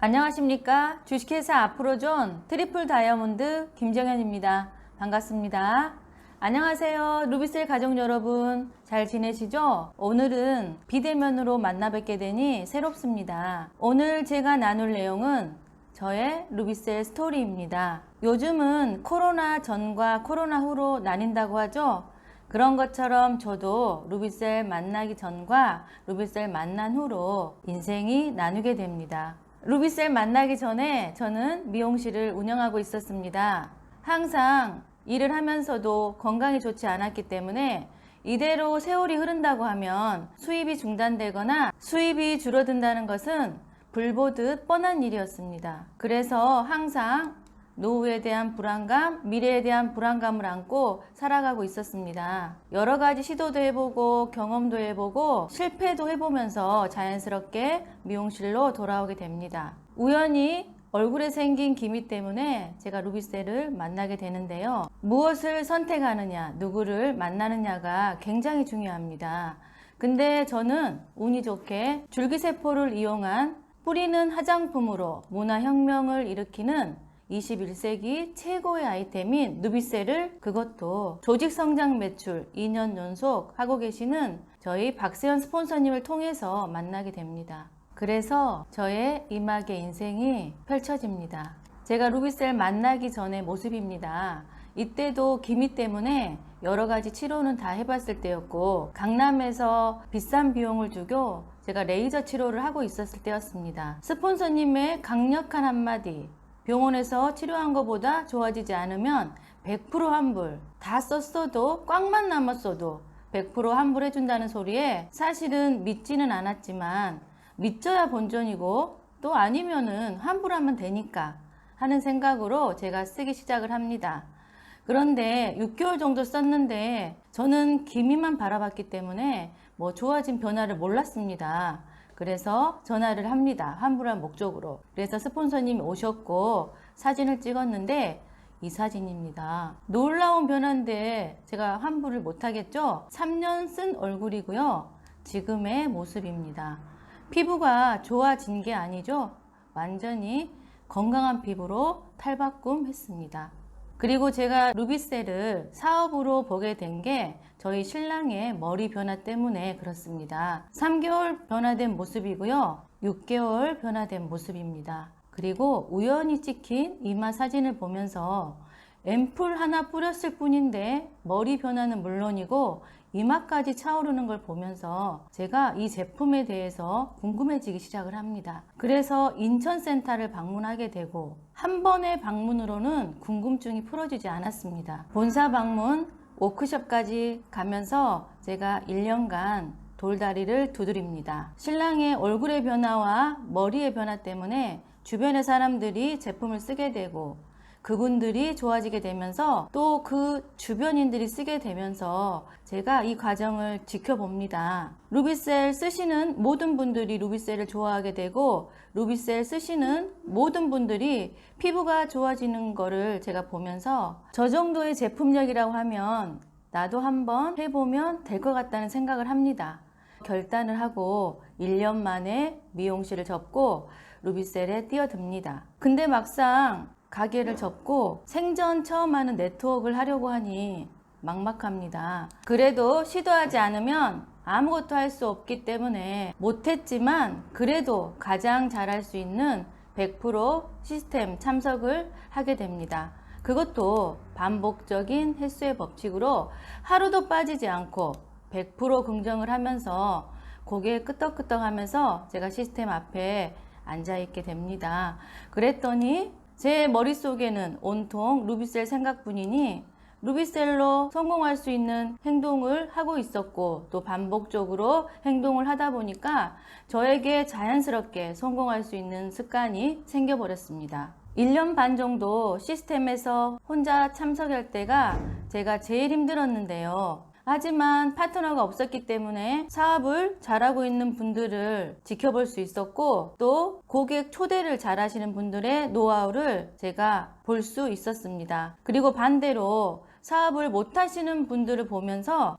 안녕하십니까. 주식회사 앞으로존 트리플 다이아몬드 김정현입니다. 반갑습니다. 안녕하세요. 루비셀 가족 여러분, 잘 지내시죠? 오늘은 비대면으로 만나 뵙게 되니 새롭습니다. 오늘 제가 나눌 내용은 저의 루비셀 스토리입니다. 요즘은 코로나 전과 코로나 후로 나뉜다고 하죠. 그런 것처럼 저도 루비셀 만나기 전과 루비셀 만난 후로 인생이 나누게 됩니다. 루비셀 만나기 전에 저는 미용실을 운영하고 있었습니다. 항상 일을 하면서도 건강이 좋지 않았기 때문에 이대로 세월이 흐른다고 하면 수입이 중단되거나 수입이 줄어든다는 것은 불보듯 뻔한 일이었습니다. 그래서 항상 노후에 대한 불안감, 미래에 대한 불안감을 안고 살아가고 있었습니다. 여러 가지 시도도 해보고 경험도 해보고 실패도 해보면서 자연스럽게 미용실로 돌아오게 됩니다. 우연히 얼굴에 생긴 기미 때문에 제가 루비셀을 만나게 되는데요. 무엇을 선택하느냐, 누구를 만나느냐가 굉장히 중요합니다. 근데 저는 운이 좋게 줄기세포를 이용한 뿌리는 화장품으로 문화혁명을 일으키는 21세기 최고의 아이템인 루비셀을 그것도 조직성장 매출 2년 연속 하고 계시는 저희 박세현 스폰서님을 통해서 만나게 됩니다. 그래서 저의 이막의 인생이 펼쳐집니다. 제가 루비셀 만나기 전의 모습입니다. 이때도 기미 때문에 여러 가지 치료는 다 해봤을 때였고 강남에서 비싼 비용을 주고 제가 레이저 치료를 하고 있었을 때였습니다. 스폰서님의 강력한 한마디, 병원에서 치료한 것보다 좋아지지 않으면 100% 환불, 다 썼어도 꽉만 남았어도 100% 환불해준다는 소리에 사실은 믿지는 않았지만 믿져야 본전이고 또 아니면은 환불하면 되니까 하는 생각으로 제가 쓰기 시작을 합니다. 그런데 6개월 정도 썼는데 저는 기미만 바라봤기 때문에 뭐 좋아진 변화를 몰랐습니다. 그래서 전화를 합니다. 환불할 목적으로. 그래서 스폰서님이 오셨고 사진을 찍었는데 이 사진입니다. 놀라운 변화인데 제가 환불을 못하겠죠? 3년 쓴 얼굴이고요. 지금의 모습입니다. 피부가 좋아진 게 아니죠? 완전히 건강한 피부로 탈바꿈했습니다. 그리고 제가 루비셀을 사업으로 보게 된 게 저희 신랑의 머리 변화 때문에 그렇습니다. 3개월 변화된 모습이고요. 6개월 변화된 모습입니다. 그리고 우연히 찍힌 이마 사진을 보면서 앰플 하나 뿌렸을 뿐인데 머리 변화는 물론이고 이마까지 차오르는 걸 보면서 제가 이 제품에 대해서 궁금해지기 시작을 합니다. 그래서 인천센터를 방문하게 되고 한 번의 방문으로는 궁금증이 풀어지지 않았습니다. 본사 방문, 워크숍까지 가면서 제가 1년간 돌다리를 두드립니다. 신랑의 얼굴의 변화와 머리의 변화 때문에 주변의 사람들이 제품을 쓰게 되고 그분들이 좋아지게 되면서 또 그 주변인들이 쓰게 되면서 제가 이 과정을 지켜봅니다. 루비셀 쓰시는 모든 분들이 루비셀을 좋아하게 되고 루비셀 쓰시는 모든 분들이 피부가 좋아지는 거를 제가 보면서 저 정도의 제품력이라고 하면 나도 한번 해보면 될 것 같다는 생각을 합니다. 결단을 하고 1년 만에 미용실을 접고 루비셀에 뛰어듭니다. 근데 막상 가게를 접고 생전 처음 하는 네트워크를 하려고 하니 막막합니다. 그래도 시도하지 않으면 아무것도 할 수 없기 때문에 못했지만 그래도 가장 잘할 수 있는 100% 시스템 참석을 하게 됩니다. 그것도 반복적인 횟수의 법칙으로 하루도 빠지지 않고 100% 긍정을 하면서 고개 끄덕끄덕 하면서 제가 시스템 앞에 앉아있게 됩니다. 그랬더니 제 머릿속에는 온통 루비셀 생각뿐이니 루비셀로 성공할 수 있는 행동을 하고 있었고 또 반복적으로 행동을 하다 보니까 저에게 자연스럽게 성공할 수 있는 습관이 생겨버렸습니다. 1년 반 정도 시스템에서 혼자 참석할 때가 제가 제일 힘들었는데요. 하지만 파트너가 없었기 때문에 사업을 잘하고 있는 분들을 지켜볼 수 있었고 또 고객 초대를 잘하시는 분들의 노하우를 제가 볼 수 있었습니다. 그리고 반대로 사업을 못 하시는 분들을 보면서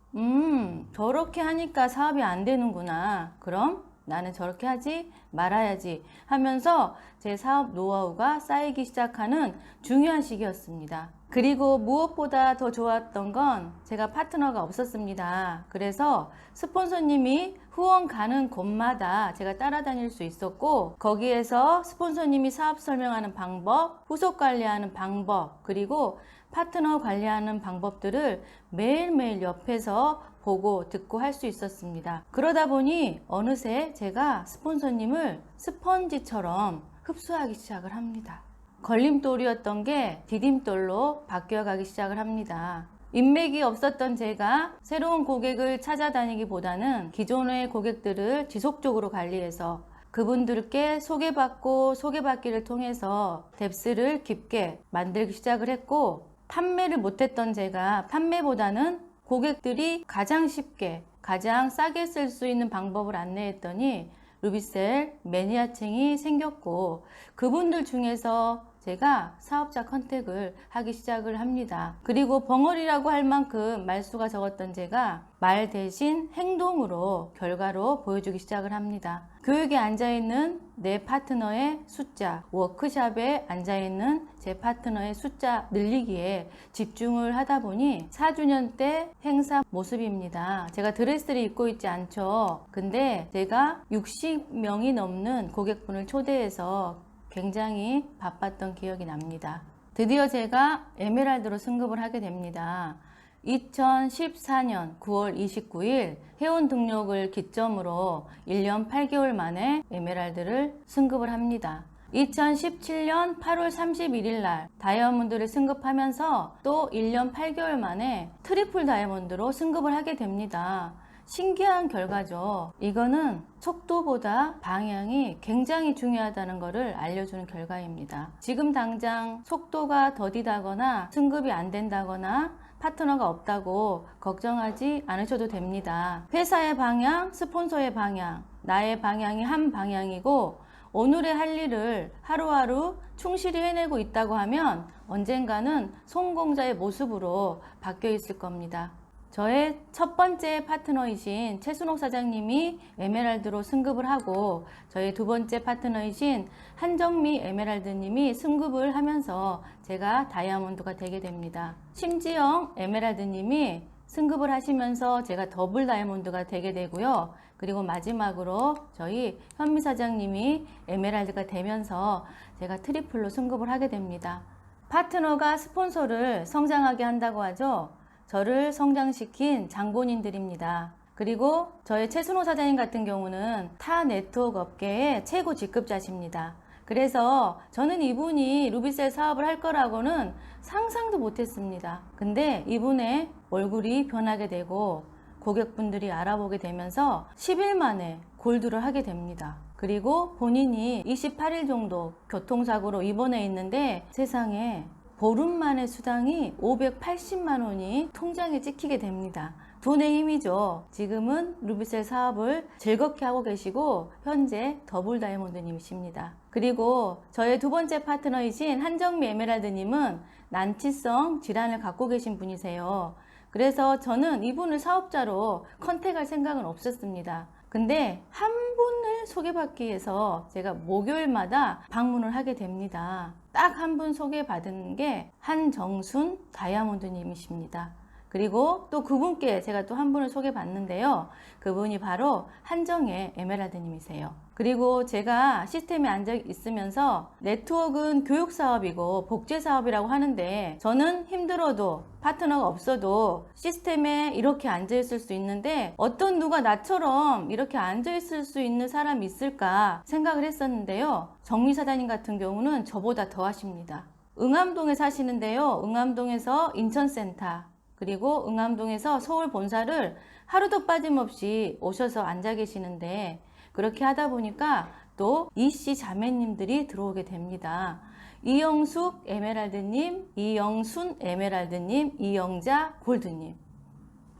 저렇게 하니까 사업이 안 되는구나. 그럼 나는 저렇게 하지 말아야지 하면서 제 사업 노하우가 쌓이기 시작하는 중요한 시기였습니다. 그리고 무엇보다 더 좋았던 건 제가 파트너가 없었습니다. 그래서 스폰서님이 후원 가는 곳마다 제가 따라다닐 수 있었고, 거기에서 스폰서님이 사업 설명하는 방법, 후속 관리하는 방법, 그리고 파트너 관리하는 방법들을 매일매일 옆에서 보고 듣고 할 수 있었습니다. 그러다 보니 어느새 제가 스폰서님을 스펀지처럼 흡수하기 시작을 합니다. 걸림돌이었던 게 디딤돌로 바뀌어가기 시작을 합니다. 인맥이 없었던 제가 새로운 고객을 찾아다니기보다는 기존의 고객들을 지속적으로 관리해서 그분들께 소개받고 소개받기를 통해서 뎁스를 깊게 만들기 시작을 했고, 판매를 못했던 제가 판매보다는 고객들이 가장 쉽게 가장 싸게 쓸 수 있는 방법을 안내했더니 루비셀 매니아층이 생겼고, 그분들 중에서 제가 사업자 컨택을 하기 시작을 합니다. 그리고 벙어리라고 할 만큼 말수가 적었던 제가 말 대신 행동으로 결과로 보여주기 시작을 합니다. 교육에 앉아있는 내 파트너의 숫자, 워크샵에 앉아있는 제 파트너의 숫자 늘리기에 집중을 하다 보니 4주년 때 행사 모습입니다. 제가 드레스를 입고 있지 않죠. 근데 제가 60명이 넘는 고객분을 초대해서 굉장히 바빴던 기억이 납니다. 드디어 제가 에메랄드로 승급을 하게 됩니다. 2014년 9월 29일 회원 등록을 기점으로 1년 8개월 만에 에메랄드를 승급을 합니다. 2017년 8월 31일 날 다이아몬드를 승급하면서 또 1년 8개월 만에 트리플 다이아몬드로 승급을 하게 됩니다. 신기한 결과죠. 이거는 속도보다 방향이 굉장히 중요하다는 것을 알려주는 결과입니다. 지금 당장 속도가 더디다거나 승급이 안 된다거나 파트너가 없다고 걱정하지 않으셔도 됩니다. 회사의 방향, 스폰서의 방향, 나의 방향이 한 방향이고, 오늘의 할 일을 하루하루 충실히 해내고 있다고 하면 언젠가는 성공자의 모습으로 바뀌어 있을 겁니다. 저의 첫 번째 파트너이신 최순옥 사장님이 에메랄드로 승급을 하고, 저희 두 번째 파트너이신 한정미 에메랄드님이 승급을 하면서 제가 다이아몬드가 되게 됩니다. 심지영 에메랄드님이 승급을 하시면서 제가 더블 다이아몬드가 되게 되고요. 그리고 마지막으로 저희 현미 사장님이 에메랄드가 되면서 제가 트리플로 승급을 하게 됩니다. 파트너가 스폰서를 성장하게 한다고 하죠. 저를 성장시킨 장본인들입니다. 그리고 저의 최순호 사장님 같은 경우는 타 네트워크 업계의 최고 직급자십니다. 그래서 저는 이분이 루비셀 사업을 할 거라고는 상상도 못했습니다. 근데 이분의 얼굴이 변하게 되고 고객분들이 알아보게 되면서 10일 만에 골드를 하게 됩니다. 그리고 본인이 28일 정도 교통사고로 입원해 있는데 세상에 보름 만에 수당이 580만 원이 통장에 찍히게 됩니다. 돈의 힘이죠. 지금은 루비셀 사업을 즐겁게 하고 계시고 현재 더블 다이아몬드님이십니다. 그리고 저의 두 번째 파트너이신 한정미 에메랄드님은 난치성 질환을 갖고 계신 분이세요. 그래서 저는 이분을 사업자로 컨택할 생각은 없었습니다. 근데 한 분을 소개받기 위해서 제가 목요일마다 방문을 하게 됩니다. 딱 한 분 소개받은 게 한정순 다이아몬드님이십니다. 그리고 또 그분께 제가 또 한 분을 소개받는데요. 그분이 바로 한정혜 에메랄드님이세요. 그리고 제가 시스템에 앉아 있으면서 네트워크는 교육사업이고 복제사업이라고 하는데, 저는 힘들어도 파트너가 없어도 시스템에 이렇게 앉아 있을 수 있는데 어떤 누가 나처럼 이렇게 앉아 있을 수 있는 사람이 있을까 생각을 했었는데요. 정미 사장님 같은 경우는 저보다 더 하십니다. 응암동에 사시는데요. 응암동에서 인천센터, 그리고 응암동에서 서울 본사를 하루도 빠짐없이 오셔서 앉아 계시는데, 그렇게 하다 보니까 또 이씨 자매님들이 들어오게 됩니다. 이영숙 에메랄드님, 이영순 에메랄드님, 이영자 골드님.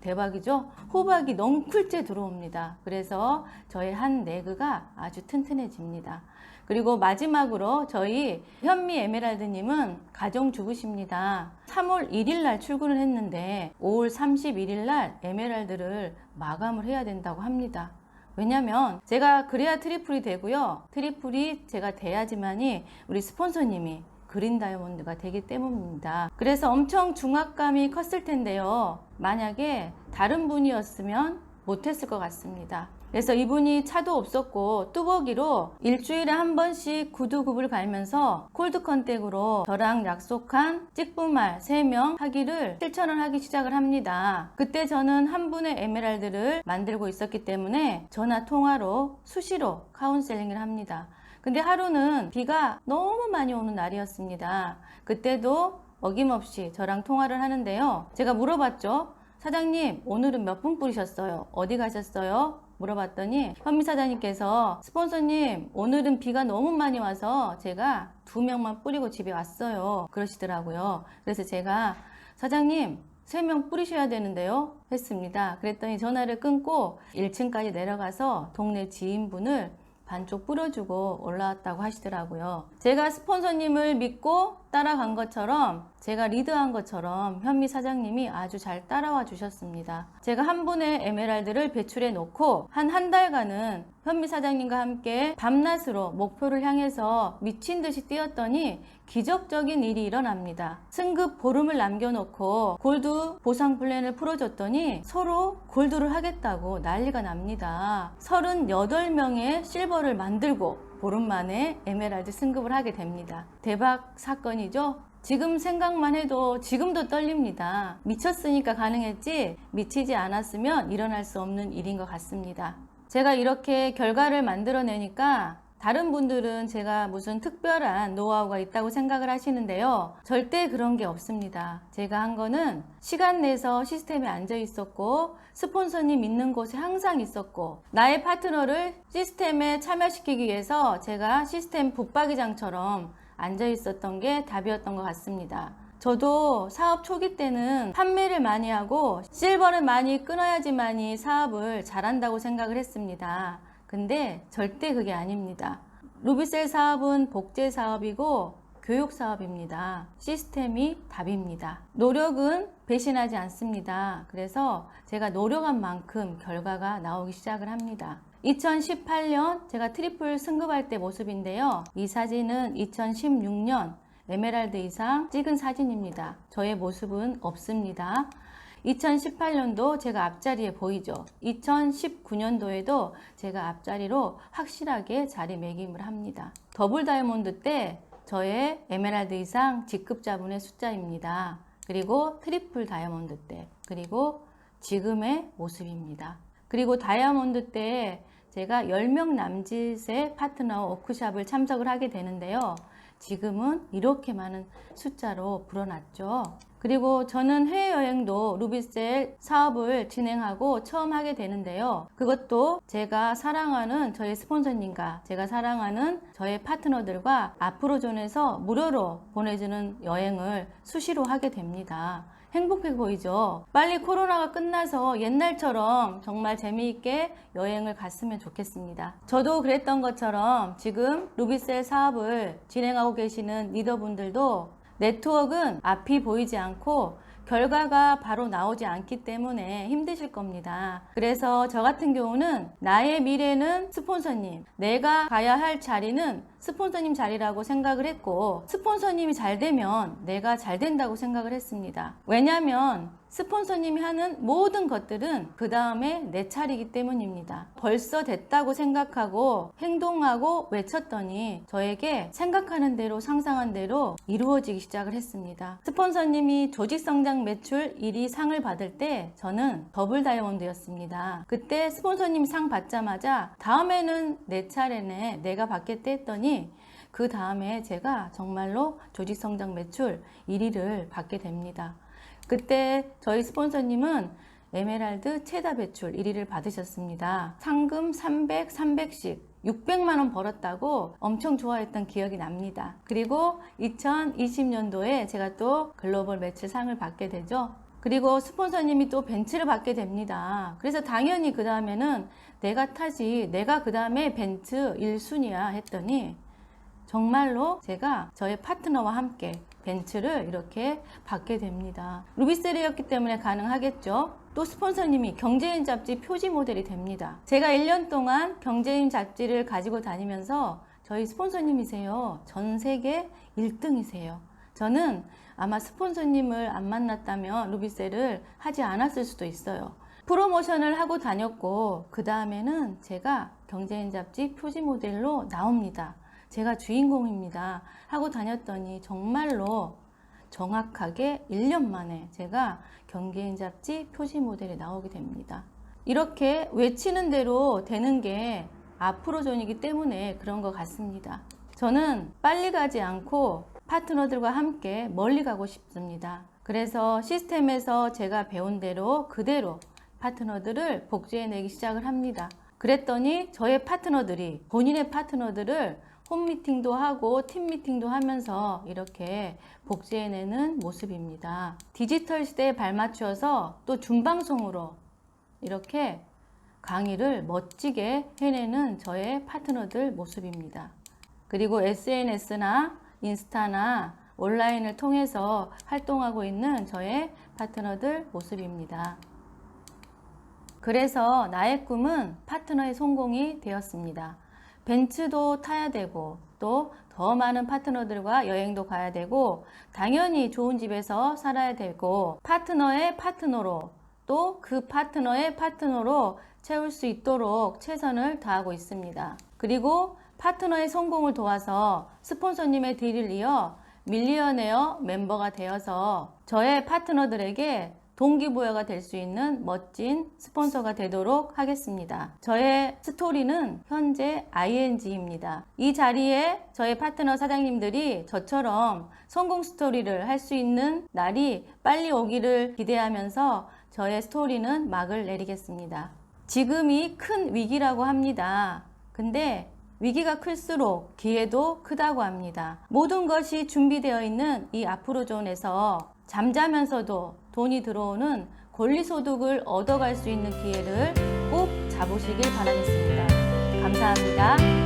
대박이죠? 호박이 넝쿨째 들어옵니다. 그래서 저의 한 내그가 아주 튼튼해집니다. 그리고 마지막으로 저희 현미 에메랄드님은 가정주부십니다. 3월 1일 날 출근을 했는데 5월 31일 날 에메랄드를 마감을 해야 된다고 합니다. 왜냐면 제가 그래야 트리플이 되고요. 트리플이 제가 돼야지만이 우리 스폰서님이 그린 다이아몬드가 되기 때문입니다. 그래서 엄청 중압감이 컸을 텐데요. 만약에 다른 분이었으면 못했을 것 같습니다. 그래서 이분이 차도 없었고 뚜벅이로 일주일에 한 번씩 구두굽을 갈면서 콜드 컨택으로 저랑 약속한 찍부말 3명 하기를 실천을 하기 시작을 합니다. 그때 저는 한 분의 에메랄드를 만들고 있었기 때문에 전화 통화로 수시로 카운셀링을 합니다. 근데 하루는 비가 너무 많이 오는 날이었습니다. 그때도 어김없이 저랑 통화를 하는데요. 제가 물어봤죠. 사장님, 오늘은 몇 분 뿌리셨어요? 어디 가셨어요? 물어봤더니 현미 사장님께서 스폰서님, 오늘은 비가 너무 많이 와서 제가 2명만 뿌리고 집에 왔어요. 그러시더라고요. 그래서 제가 사장님, 3명 뿌리셔야 되는데요? 했습니다. 그랬더니 전화를 끊고 1층까지 내려가서 동네 지인분을 반쪽 뿌려주고 올라왔다고 하시더라고요. 제가 스폰서님을 믿고 따라간 것처럼, 제가 리드한 것처럼 현미 사장님이 아주 잘 따라와 주셨습니다. 제가 한 분의 에메랄드를 배출해 놓고 한 달간은 현미 사장님과 함께 밤낮으로 목표를 향해서 미친 듯이 뛰었더니 기적적인 일이 일어납니다. 승급 보름을 남겨놓고 골드 보상 플랜을 풀어줬더니 서로 골드를 하겠다고 난리가 납니다. 38명의 실버를 만들고 보름 만에 에메랄드 승급을 하게 됩니다. 대박 사건이죠? 지금 생각만 해도 지금도 떨립니다. 미쳤으니까 가능했지 미치지 않았으면 일어날 수 없는 일인 것 같습니다. 제가 이렇게 결과를 만들어내니까 다른 분들은 제가 무슨 특별한 노하우가 있다고 생각을 하시는데요. 절대 그런 게 없습니다. 제가 한 거는 시간 내서 시스템에 앉아 있었고 스폰서님 있는 곳에 항상 있었고 나의 파트너를 시스템에 참여시키기 위해서 제가 시스템 붙박이장처럼 앉아 있었던 게 답이었던 것 같습니다. 저도 사업 초기 때는 판매를 많이 하고 실버를 많이 끊어야지만이 사업을 잘한다고 생각을 했습니다. 근데 절대 그게 아닙니다. 루비셀 사업은 복제 사업이고 교육 사업입니다. 시스템이 답입니다. 노력은 배신하지 않습니다. 그래서 제가 노력한 만큼 결과가 나오기 시작을 합니다. 2018년 제가 트리플 승급할 때 모습인데요. 이 사진은 2016년 에메랄드 이상 찍은 사진입니다. 저의 모습은 없습니다. 2018년도 제가 앞자리에 보이죠. 2019년도에도 제가 앞자리로 확실하게 자리매김을 합니다. 더블 다이아몬드 때 저의 에메랄드 이상 직급자분의 숫자입니다. 그리고 트리플 다이아몬드 때, 그리고 지금의 모습입니다. 그리고 다이아몬드 때 제가 10명 남짓의 파트너 워크샵을 참석을 하게 되는데요. 지금은 이렇게 많은 숫자로 불어났죠. 그리고 저는 해외여행도 루비셀 사업을 진행하고 처음 하게 되는데요. 그것도 제가 사랑하는 저희 스폰서님과 제가 사랑하는 저의 파트너들과 아프로존에서 무료로 보내주는 여행을 수시로 하게 됩니다. 행복해 보이죠? 빨리 코로나가 끝나서 옛날처럼 정말 재미있게 여행을 갔으면 좋겠습니다. 저도 그랬던 것처럼 지금 루비셀 사업을 진행하고 계시는 리더분들도 네트워크는 앞이 보이지 않고 결과가 바로 나오지 않기 때문에 힘드실 겁니다. 그래서 저 같은 경우는 나의 미래는 스폰서님, 내가 가야 할 자리는 스폰서님 자리라고 생각을 했고 스폰서님이 잘 되면 내가 잘 된다고 생각을 했습니다. 왜냐하면 스폰서님이 하는 모든 것들은 그 다음에 내 차례이기 때문입니다. 벌써 됐다고 생각하고 행동하고 외쳤더니 저에게 생각하는 대로 상상한 대로 이루어지기 시작을 했습니다. 스폰서님이 조직성장 매출 1위 상을 받을 때 저는 더블 다이아몬드였습니다. 그때 스폰서님 상 받자마자 다음에는 내 차례네, 내가 받겠다 했더니 그 다음에 제가 정말로 조직성장 매출 1위를 받게 됩니다. 그때 저희 스폰서님은 에메랄드 최다 배출 1위를 받으셨습니다. 상금 300, 300씩 600만 원 벌었다고 엄청 좋아했던 기억이 납니다. 그리고 2020년도에 제가 또 글로벌 매출 상을 받게 되죠. 그리고 스폰서님이 또 벤츠를 받게 됩니다. 그래서 당연히 그 다음에는 내가 타지, 내가 그 다음에 벤츠 1순위야 했더니 정말로 제가 저의 파트너와 함께 벤츠를 이렇게 받게 됩니다. 루비셀이었기 때문에 가능하겠죠. 또 스폰서님이 경제인 잡지 표지 모델이 됩니다. 제가 1년 동안 경제인 잡지를 가지고 다니면서 저희 스폰서님이세요. 전 세계 1등이세요. 저는 아마 스폰서님을 안 만났다면 루비셀을 하지 않았을 수도 있어요. 프로모션을 하고 다녔고 그 다음에는 제가 경제인 잡지 표지 모델로 나옵니다. 제가 주인공입니다 하고 다녔더니 정말로 정확하게 1년 만에 제가 경제인 잡지 표지 모델에 나오게 됩니다. 이렇게 외치는 대로 되는 게 아프로존이기 때문에 그런 것 같습니다. 저는 빨리 가지 않고 파트너들과 함께 멀리 가고 싶습니다. 그래서 시스템에서 제가 배운 대로 그대로 파트너들을 복제해내기 시작을 합니다. 그랬더니 저의 파트너들이 본인의 파트너들을 홈미팅도 하고 팀미팅도 하면서 이렇게 복제해내는 모습입니다. 디지털 시대에 발맞추어서 또 준방송으로 이렇게 강의를 멋지게 해내는 저의 파트너들 모습입니다. 그리고 SNS나 인스타나 온라인을 통해서 활동하고 있는 저의 파트너들 모습입니다. 그래서 나의 꿈은 파트너의 성공이 되었습니다. 벤츠도 타야 되고 또 더 많은 파트너들과 여행도 가야 되고 당연히 좋은 집에서 살아야 되고 파트너의 파트너로 또 그 파트너의 파트너로 채울 수 있도록 최선을 다하고 있습니다. 그리고 파트너의 성공을 도와서 스폰서님의 뒤를 이어 밀리어네어 멤버가 되어서 저의 파트너들에게 동기부여가 될 수 있는 멋진 스폰서가 되도록 하겠습니다. 저의 스토리는 현재 ING입니다. 이 자리에 저의 파트너 사장님들이 저처럼 성공 스토리를 할 수 있는 날이 빨리 오기를 기대하면서 저의 스토리는 막을 내리겠습니다. 지금이 큰 위기라고 합니다. 근데 위기가 클수록 기회도 크다고 합니다. 모든 것이 준비되어 있는 이 아프로존에서 잠자면서도 돈이 들어오는 권리소득을 얻어갈 수 있는 기회를 꼭 잡으시길 바라겠습니다. 감사합니다.